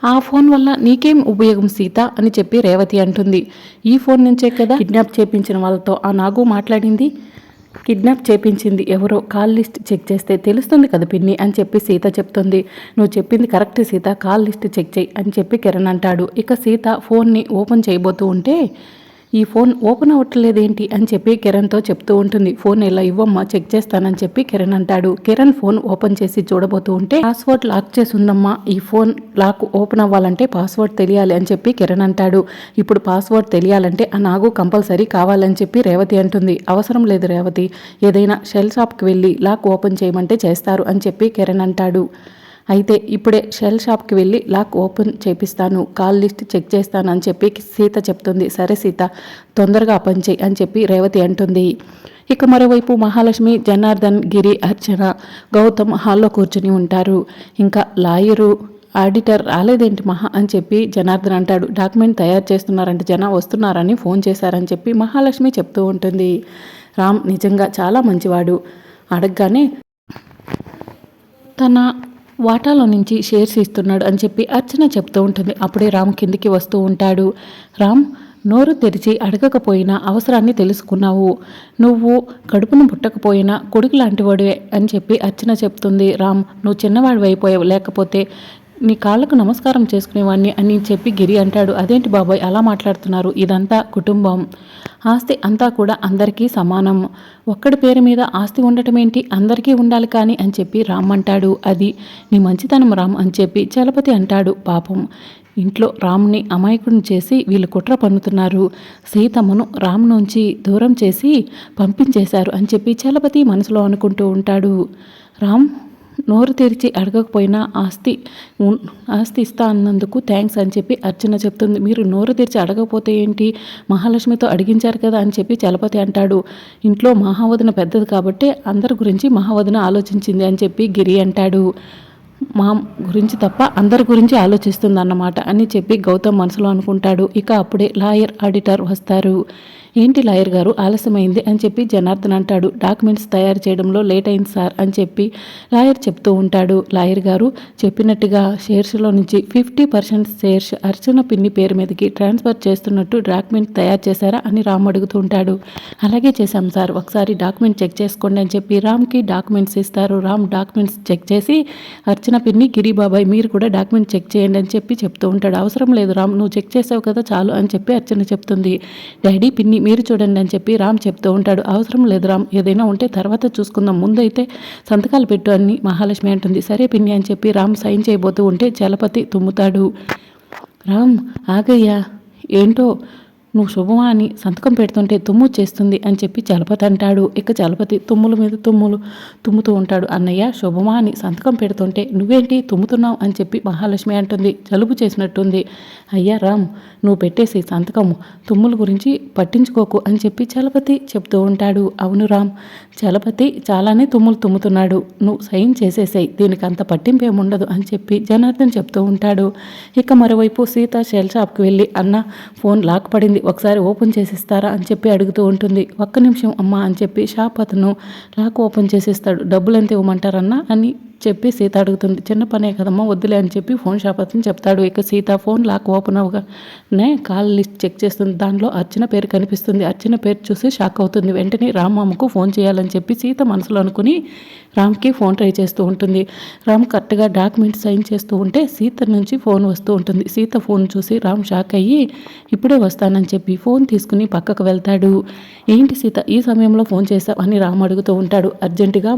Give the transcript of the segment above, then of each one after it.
ఆ ఫోన్ వల్ల నీకేం ఉపయోగం సీత అని చెప్పి రేవతి అంటుంది. ఈ ఫోన్ నుంచే కదా కిడ్నాప్ చేపించిన వాళ్ళతో ఆ నాగు మాట్లాడింది. కిడ్నాప్ చేపించింది ఎవరో కాల్ లిస్ట్ చెక్ చేస్తే తెలుస్తుంది కదా పిన్ని అని చెప్పి సీత చెప్తుంది. నువ్వు చెప్పింది correct Sita, call list check చేయి అని చెప్పి కిరణ్ అంటాడు. ఇక సీత ఫోన్ని ఓపెన్ చేయబోతూ ఉంటే ఈ ఫోన్ ఓపెన్ అవ్వట్లేదేంటి అని చెప్పి కిరణ్తో చెప్తూ ఉంటుంది. ఫోన్ ఇలా ఇవ్వమ్మా చెక్ చేస్తానని చెప్పి కిరణ్ అంటాడు. కిరణ్ ఫోన్ ఓపెన్ చేసి చూడబోతూ ఉంటే పాస్వర్డ్ లాక్ చేసి ఉందమ్మా, ఈ ఫోన్ లాక్ ఓపెన్ అవ్వాలంటే పాస్వర్డ్ తెలియాలి అని చెప్పి కిరణ్ అంటాడు. ఇప్పుడు పాస్వర్డ్ తెలియాలంటే ఆ నాగు కంపల్సరీ కావాలని చెప్పి రేవతి అంటుంది. అవసరం లేదు రేవతి, ఏదైనా షెల్ షాప్కి వెళ్ళి లాక్ ఓపెన్ చేయమంటే చేస్తారు అని చెప్పి కిరణ్ అంటాడు. అయితే ఇప్పుడే షెల్ షాప్కి వెళ్ళి లాక్ ఓపెన్ చేపిస్తాను, కాల్ లిస్ట్ చెక్ చేస్తాను అని చెప్పి సీత చెప్తుంది. సరే సీత తొందరగా పని చేయి అని చెప్పి రేవతి అంటుంది. ఇక మరోవైపు మహాలక్ష్మి, జనార్దన్, గిరి, అర్చన, గౌతమ్ హాల్లో కూర్చుని ఉంటారు. ఇంకా లాయరు ఆడిటర్ రాలేదేంటి మహా అని చెప్పి జనార్దన్ అంటాడు. డాక్యుమెంట్ తయారు చేస్తున్నారంటే జన వస్తున్నారని ఫోన్ చేశారని చెప్పి మహాలక్ష్మి చెప్తూ ఉంటుంది. రామ్ నిజంగా చాలా మంచివాడు, అడగగానే తన వాటాలో నుంచి షేర్స్ ఇస్తున్నాడు అని చెప్పి అర్చన చెప్తూ ఉంటుంది. అప్పుడే రామ్ కిందికి వస్తూ ఉంటాడు. రామ్, నోరు తెరిచి అడగకపోయినా అవసరాన్ని తెలుసుకున్నావు, నువ్వు కడుపును పుట్టకపోయినా కొడుకు లాంటివాడివే అని చెప్పి అర్చన చెప్తుంది. రామ్, నువ్వు చిన్నవాడివి అయిపోయావు, లేకపోతే నీ కాళ్ళకు నమస్కారం చేసుకునేవాడిని అని చెప్పి గిరి అంటాడు. అదేంటి బాబాయ్ అలా మాట్లాడుతున్నారు, ఇదంతా కుటుంబం, ఆస్తి అంతా కూడా అందరికీ సమానం, ఒక్కడి పేరు మీద ఆస్తి ఉండటం ఏంటి, అందరికీ ఉండాలి కానీ అని చెప్పి రామ్ అంటాడు. అది నీ మంచితనం రామ్ అని చెప్పి చలపతి అంటాడు. పాపం ఇంట్లో రామ్ని అమాయకుడిని చేసి వీళ్ళు కుట్ర పన్నుతున్నారు, సీతమ్మను రామ్ నుంచి దూరం చేసి పంపించేశారు అని చెప్పి చలపతి మనసులో అనుకుంటూ ఉంటాడు. రామ్ నోరు తెరిచి అడగకపోయినా ఆస్తి ఇస్తా అన్నందుకు థ్యాంక్స్ అని చెప్పి అర్చన చెప్తుంది. మీరు నోరు తెరిచి అడగకపోతే ఏంటి, మహాలక్ష్మితో అడిగించారు కదా అని చెప్పి చలపతి అంటాడు. ఇంట్లో మహావదన పెద్దది కాబట్టి అందరి గురించి మహావదన ఆలోచించింది అని చెప్పి గిరి అంటాడు. మా గురించి తప్ప అందరి గురించి ఆలోచిస్తుంది అన్నమాట అని చెప్పి గౌతమ్ మనసులో అనుకుంటాడు. ఇక అప్పుడే లాయర్, ఆడిటర్ వస్తారు. ఏంటి లాయర్ గారు ఆలస్యమైంది అని చెప్పి జనార్దన్ అంటాడు. డాక్యుమెంట్స్ తయారు చేయడంలో లేట్ అయింది సార్ అని చెప్పి లాయర్ చెప్తూ ఉంటాడు. లాయర్ గారు చెప్పినట్టుగా షేర్స్లో నుంచి 50% షేర్స్ అర్చన పిన్ని పేరు మీదకి ట్రాన్స్ఫర్ చేస్తున్నట్టు డాక్యుమెంట్ తయారు చేశారా అని రామ్ అడుగుతూ ఉంటాడు. అలాగే చేశాం సార్, ఒకసారి డాక్యుమెంట్ చెక్ చేసుకోండి అని చెప్పి రామ్కి డాక్యుమెంట్స్ ఇస్తారు. రామ్ డాక్యుమెంట్స్ చెక్ చేసి అర్చన పిన్ని, గిరి బాబాయ్ మీరు కూడా డాక్యుమెంట్ చెక్ చేయండి అని చెప్పి చెప్తూ ఉంటాడు. అవసరం లేదు రామ్, నువ్వు చెక్ చేసావు కదా చాలు అని చెప్పి అర్చన చెప్తుంది. డాడీ, పిన్ని మీరు చూడండి అని చెప్పి రామ్ చెప్తూ ఉంటాడు. అవసరం లేదు రామ్, ఏదైనా ఉంటే తర్వాత చూసుకుందాం, ముందైతే సంతకాలు పెట్టు అని మహాలక్ష్మి అంటుంది. సరే పిన్ని అని చెప్పి రామ్ సైన్ చేయబోతూ ఉంటే చలపతి తుమ్ముతాడు. రామ్ ఆగయ్యా, ఏంటో నువ్వు శుభమా అని సంతకం పెడుతుంటే తుమ్ము చేస్తుంది అని చెప్పి చలపతి అంటాడు. ఇక చలపతి తుమ్ముల మీద తుమ్ముతూ ఉంటాడు. అన్నయ్య శుభమా అని సంతకం పెడుతుంటే నువ్వేంటి తుమ్ముతున్నావు అని చెప్పి మహాలక్ష్మి అంటుంది. జలుబు చేసినట్టుంది. అయ్యా రామ్, నువ్వు పెట్టేసి సంతకము, తుమ్ముల గురించి పట్టించుకోకు అని చెప్పి చలపతి చెప్తూ ఉంటాడు. అవును రామ్, చలపతి చాలానే తుమ్ముతున్నాడు, నువ్వు సైన్ చేసేసాయి, దీనికి అంత పట్టింపేముండదు అని చెప్పి జనార్దన్ చెప్తూ ఉంటాడు. ఇక మరోవైపు సీత షెల్ షాప్కి వెళ్ళి అన్న ఫోన్ లాక్ పడింది, ఒకసారి ఓపెన్ చేసిస్తారా అని చెప్పి అడుగుతూ ఉంటుంది. ఒక్క నిమిషం అమ్మా అని చెప్పి షాప్ అతను లాక్ ఓపెన్ చేసిస్తాడు. డబ్బులు ఎంత ఇవ్వమంటారన్నా అని చెప్పి సీత అడుగుతుంది. చిన్న పనే కదమ్మా వద్దులే అని చెప్పి ఫోన్ షాప్ అతను చెప్తాడు. ఇక సీత ఫోన్ లాక్ ఓపెన్ అవగానే కాల్ లిస్ట్ చెక్ చేస్తుంది. దానిలో అర్చన పేరు కనిపిస్తుంది. అర్చన పేరు చూసి షాక్ అవుతుంది. వెంటనే రామ్మకు ఫోన్ చేయాలని చెప్పి సీత మనసులో అనుకుని రామ్కి ఫోన్ ట్రై చేస్తూ ఉంటుంది. రామ్ కరెక్ట్గా డాక్యుమెంట్స్ సైన్ చేస్తూ ఉంటే సీత నుంచి ఫోన్ వస్తూ ఉంటుంది. సీత ఫోన్ చూసి రామ్ షాక్ అయ్యి ఇప్పుడే వస్తానని చెప్పి ఫోన్ తీసుకుని పక్కకు వెళ్తాడు. ఏంటి సీత ఈ సమయంలో ఫోన్ చేశావు అని రామ్ అడుగుతూ ఉంటాడు. అర్జెంటుగా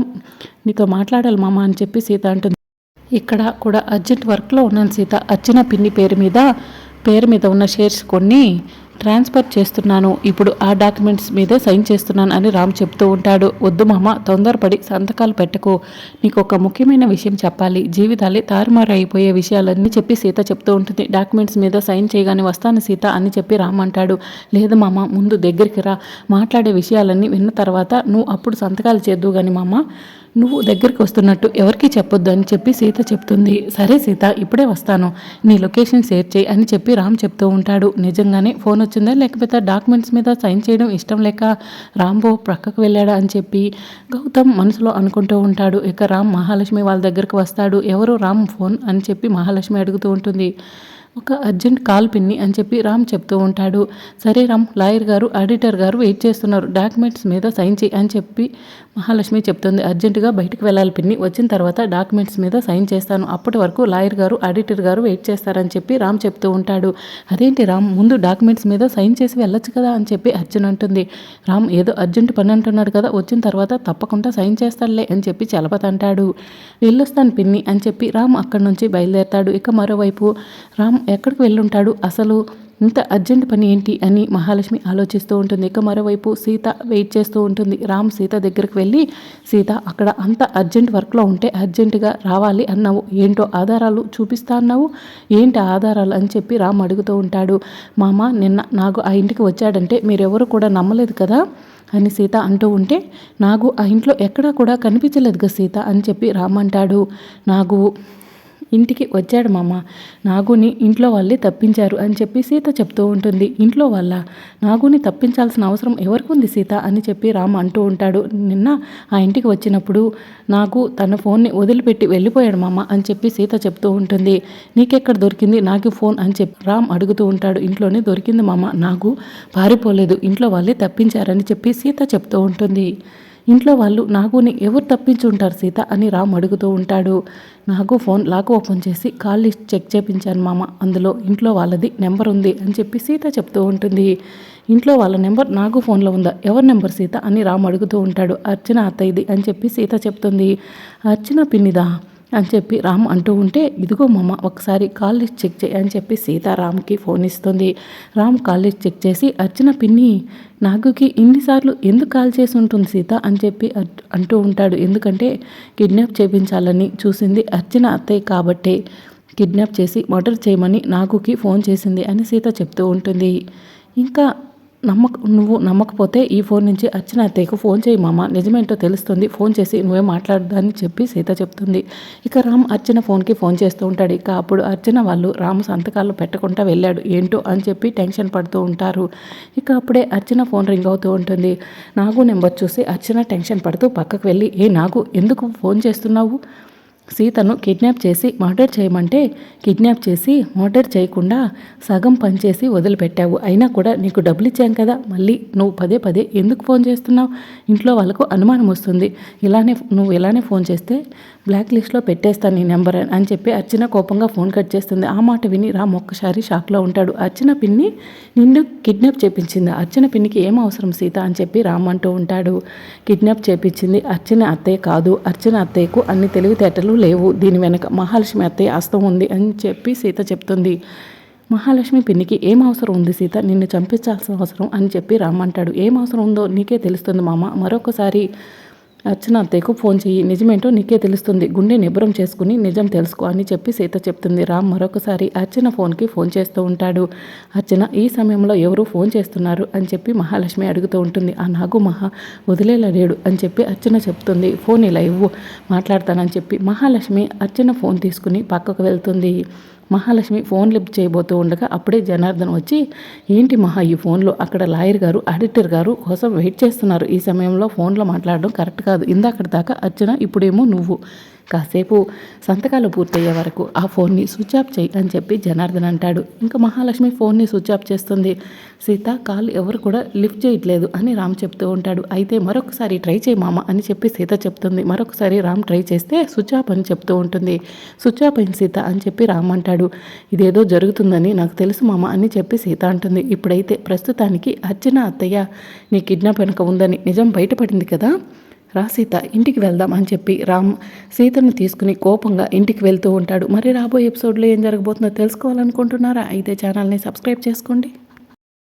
నీతో మాట్లాడాలి మామ అని చెప్పి సీత అంటుంది. ఇక్కడ కూడా అర్జెంట్ వర్క్లో ఉన్నాను సీత, అర్చన పిన్ని పేరు మీద ఉన్న షేర్స్ కొన్ని ట్రాన్స్ఫర్ చేస్తున్నాను, ఇప్పుడు ఆ డాక్యుమెంట్స్ మీదే సైన్ చేస్తున్నాను అని రామ్ చెప్తూ ఉంటాడు. వద్దు మామ, తొందరపడి సంతకాలు పెట్టకు, నీకు ఒక ముఖ్యమైన విషయం చెప్పాలి, జీవితాలే తారుమారు అయిపోయే విషయాలన్నీ చెప్పి సీత చెప్తూ ఉంటుంది. డాక్యుమెంట్స్ మీద సైన్ చేయగానే వస్తాను సీత అని చెప్పి రామ్ అంటాడు. లేదు మామ, ముందు దగ్గరికి రా, మాట్లాడే విషయాలన్నీ విన్న తర్వాత నువ్వు అప్పుడు సంతకాలు చేద్దు కానీ మామ, నువ్వు దగ్గరికి వస్తున్నట్టు ఎవరికీ చెప్పొద్దు అని చెప్పి సీత చెప్తుంది. సరే సీత, ఇప్పుడే వస్తాను, నీ లొకేషన్ షేర్ చేయి అని చెప్పి రామ్ చెప్తూ ఉంటాడు. నిజంగానే ఫోన్ వచ్చిందా లేకపోతే డాక్యుమెంట్స్ మీద సైన్ చేయడం ఇష్టం లేక రాంబో ప్రక్కకు వెళ్ళాడా అని చెప్పి గౌతమ్ మనసులో అనుకుంటూ ఉంటాడు. ఇక రామ్ మహాలక్ష్మి వాళ్ళ దగ్గరకు వస్తాడు. ఎవరు రామ్ ఫోన్ అని చెప్పి మహాలక్ష్మి అడుగుతూ ఉంటుంది. ఒక అర్జెంట్ కాల్ పిన్ని అని చెప్పి రామ్ చెప్తూ ఉంటాడు. సరే రామ్, లాయర్ గారు ఆడిటర్ గారు వెయిట్ చేస్తున్నారు, డాక్యుమెంట్స్ మీద సైన్ చేయి అని చెప్పి మహాలక్ష్మి చెప్తుంది. అర్జెంటుగా బయటకు వెళ్ళాలి పిన్ని, వచ్చిన తర్వాత డాక్యుమెంట్స్ మీద సైన్ చేస్తాను, అప్పటి వరకు లాయర్ గారు ఆడిటర్ గారు వెయిట్ చేస్తారని చెప్పి రామ్ చెప్తూ ఉంటాడు. అదేంటి రామ్, ముందు డాక్యుమెంట్స్ మీద సైన్ చేసి వెళ్ళొచ్చు కదా అని చెప్పి అర్జున్ అంటుంది. రామ్ ఏదో అర్జెంట్ పని అంటున్నాడు కదా, వచ్చిన తర్వాత తప్పకుండా సైన్ చేస్తాడులే అని చెప్పి చలపతి అంటాడు. వెళ్ళొస్తాను పిన్ని అని చెప్పి రామ్ అక్కడి నుంచి బయలుదేరతాడు. ఇక మరోవైపు రామ్ ఎక్కడికి వెళ్ళుంటాడు, అసలు ఇంత అర్జెంట్ పని ఏంటి అని మహాలక్ష్మి ఆలోచిస్తూ ఉంటుంది. ఇక మరోవైపు సీత వెయిట్ చేస్తూ ఉంటుంది. రామ్ సీత దగ్గరికి వెళ్ళి, సీత అక్కడ అంత అర్జెంట్ వర్క్లో ఉంటే అర్జెంటుగా రావాలి అన్నావు, ఏంటో ఆధారాలు చూపిస్తా అన్నావు, ఏంటి ఆధారాలు అని చెప్పి రామ్ అడుగుతూ ఉంటాడు. మామ నిన్న నాగు ఆ ఇంటికి వచ్చాడంటే మీరెవరు కూడా నమ్మలేదు కదా అని సీత అంటూ ఉంటే, నాగు ఆ ఇంట్లో ఎక్కడా కూడా కనిపించలేదు కదా సీత అని చెప్పి రామ్ అంటాడు. నాగు ఇంటికి వచ్చాడు మామ, నాగుని ఇంట్లో వాళ్ళే తప్పించారు అని చెప్పి సీత చెప్తూ ఉంటుంది. ఇంట్లో వాళ్ళ నాగుని తప్పించాల్సిన అవసరం ఎవరికి ఉంది సీత అని చెప్పి రామ్ అంటూ ఉంటాడు. నిన్న ఆ ఇంటికి వచ్చినప్పుడు నాగు తన ఫోన్ని వదిలిపెట్టి వెళ్ళిపోయాడు మామ అని చెప్పి సీత చెప్తూ ఉంటుంది. నీకెక్కడ దొరికింది నాకు ఫోన్ అని చెప్పి రామ్ అడుగుతూ ఉంటాడు. ఇంట్లోనే దొరికింది మామ, నాగు పారిపోలేదు, ఇంట్లో వాళ్ళే తప్పించారని చెప్పి సీత చెప్తూ ఉంటుంది. ఇంట్లో వాళ్ళు నాగుని ఎవరు తప్పించి ఉంటారు సీత అని రామ్ అడుగుతూ ఉంటాడు. నాగు ఫోన్ లాక్ ఓపెన్ చేసి కాల్ లిస్ట్ చెక్ చేయించాను మామ, అందులో ఇంట్లో వాళ్ళది నెంబర్ ఉంది అని చెప్పి సీత చెప్తూ ఉంటుంది. ఇంట్లో వాళ్ళ నెంబర్ నాగు ఫోన్లో ఉందా, ఎవరి నెంబర్ సీత అని రామ్ అడుగుతూ ఉంటాడు. అర్చన అత్తయ్యది అని చెప్పి సీత చెప్తుంది. అర్చన పిన్నిదా అని చెప్పి రామ్ అంటూ ఉంటే, ఇదిగో మామ ఒకసారి కాల్ లిస్ట్ చెక్ చేయి అని చెప్పి సీత రామ్కి ఫోన్ ఇస్తుంది. రామ్ కాల్ లిస్ట్ చెక్ చేసి, అర్చన పిన్ని నాగుకి ఇన్నిసార్లు ఎందుకు కాల్ చేసి ఉంటుంది సీత అని చెప్పి అంటూ ఉంటాడు. ఎందుకంటే కిడ్నాప్ చేయించాలని చూసింది అర్చన అత్తయ్య కాబట్టే కిడ్నాప్ చేసి మర్డర్ చేయమని నాగుకి ఫోన్ చేసింది అని సీత చెప్తూ ఉంటుంది. ఇంకా నువ్వు నమ్మకపోతే ఈ ఫోన్ నుంచి అర్చన అత్తయ్యకు ఫోన్ చేయి మామ, నిజమేంటో తెలుస్తుంది, ఫోన్ చేసి నువ్వే మాట్లాడదని చెప్పి సీత చెప్తుంది. ఇక రామ్ అర్చన ఫోన్కి ఫోన్ చేస్తూ ఉంటాడు. ఇక అప్పుడు అర్చన వాళ్ళు రాము సంతకాలు పెట్టకుండా వెళ్ళాడు ఏంటో అని చెప్పి టెన్షన్ పడుతూ ఉంటారు. ఇక అప్పుడే అర్చన ఫోన్ రింగ్ అవుతూ ఉంటుంది. నాగు నెంబర్ చూసి అర్చన టెన్షన్ పడుతూ పక్కకు వెళ్ళి, ఏ నాగు ఎందుకు ఫోన్ చేస్తున్నావు, సీతను కిడ్నాప్ చేసి మర్డర్ చేయమంటే కిడ్నాప్ చేసి మర్డర్ చేయకుండా సగం పనిచేసి వదిలిపెట్టావు, అయినా కూడా నీకు డబ్బులు ఇచ్చాం కదా, మళ్ళీ నువ్వు పదే పదే ఎందుకు ఫోన్ చేస్తున్నావు, ఇంట్లో వాళ్ళకు అనుమానం వస్తుంది, నువ్వు ఇలానే ఫోన్ చేస్తే బ్లాక్ లిస్ట్లో పెట్టేస్తాను నీ నెంబర్ అని చెప్పి అర్చన కోపంగా ఫోన్ కట్ చేస్తుంది. ఆ మాట విని రామ్ ఒక్కసారి షాక్లో ఉంటాడు. అర్చన పిన్ని నిన్ను కిడ్నాప్ చేపించింది, అర్చన పిన్నికి ఏం అవసరం సీత అని చెప్పి రామ్ అంటూ ఉంటాడు. కిడ్నాప్ చేపించింది అర్చన అత్తయ్య కాదు, అర్చన అత్తయ్యకు అన్ని తెలివితేటలు లేవు, దీని వెనక మహాలక్ష్మి అత్తయ్య హస్తం ఉంది అని చెప్పి సీత చెప్తుంది. మహాలక్ష్మి పిన్నికి ఏం అవసరం ఉంది సీత, నిన్ను చంపించాల్సిన అవసరం అని చెప్పి రామ్ అంటాడు. ఏం అవసరం ఉందో నీకే తెలుస్తుంది మామ, మరొకసారి అర్చన అత్తయ్యకు ఫోన్ చెయ్యి, నిజమేంటో నీకే తెలుస్తుంది, గుండె నిబ్బరం చేసుకుని నిజం తెలుసుకో అని చెప్పి సీత చెప్తుంది. రామ్ మరొకసారి అర్చన ఫోన్కి ఫోన్ చేస్తూ ఉంటాడు. అర్చన ఈ సమయంలో ఎవరు ఫోన్ చేస్తున్నారు అని చెప్పి మహాలక్ష్మి అడుగుతూ ఉంటుంది. ఆ నాగు వదిలేలేడు అని చెప్పి అర్చన చెప్తుంది. ఫోన్ ఇలా ఇవ్వు మాట్లాడతానని చెప్పి మహాలక్ష్మి అర్చన ఫోన్ తీసుకుని పక్కకు వెళ్తుంది. మహాలక్ష్మి ఫోన్ లిఫ్ట్ చేయబోతూ ఉండగా అప్పుడే జనార్దన్ వచ్చి, ఏంటి మహా ఈ ఫోన్లో, అక్కడ లాయర్ గారు ఆడిటర్ గారు కోసం వెయిట్ చేస్తున్నారు, ఈ సమయంలో ఫోన్లో మాట్లాడడం కరెక్ట్ కాదు, ఇందాకటి దాకా అర్చన ఇప్పుడేమో నువ్వు, కాసేపు సంతకాలు పూర్తయ్యే వరకు ఆ ఫోన్ని స్విచ్ ఆఫ్ చేయి అని చెప్పి జనార్దన్ అంటాడు. ఇంకా మహాలక్ష్మి ఫోన్ని స్విచ్ ఆఫ్ చేస్తుంది. సీత కాల్ ఎవరు కూడా లిఫ్ట్ చేయట్లేదు అని రామ్ చెప్తూ ఉంటాడు. అయితే మరొకసారి ట్రై చేయి మామ అని చెప్పి సీత చెప్తుంది. మరొకసారి రామ్ ట్రై చేస్తే స్విచ్ ఆఫ్ అని చెప్తూ ఉంటుంది. స్విచ్ ఆఫ్ అయింది సీత అని చెప్పి రామ్ అంటాడు. ఇదేదో జరుగుతుందని నాకు తెలుసు మామ అని చెప్పి సీత అంటుంది. ఇప్పుడైతే ప్రస్తుతానికి అర్చన అత్తయ్య నీ కిడ్నాప్ వెనుక ఉందని నిజం బయటపడింది కదా, రా సీత ఇంటికి వెళ్దాం అని చెప్పి రామ్ సీతను తీసుకుని కోపంగా ఇంటికి వెళ్తూ ఉంటాడు. మరి రాబోయే ఎపిసోడ్లో ఏం జరగబోతుందో తెలుసుకోవాలనుకుంటున్నారా? అయితే ఛానల్ని సబ్స్క్రైబ్ చేసుకోండి.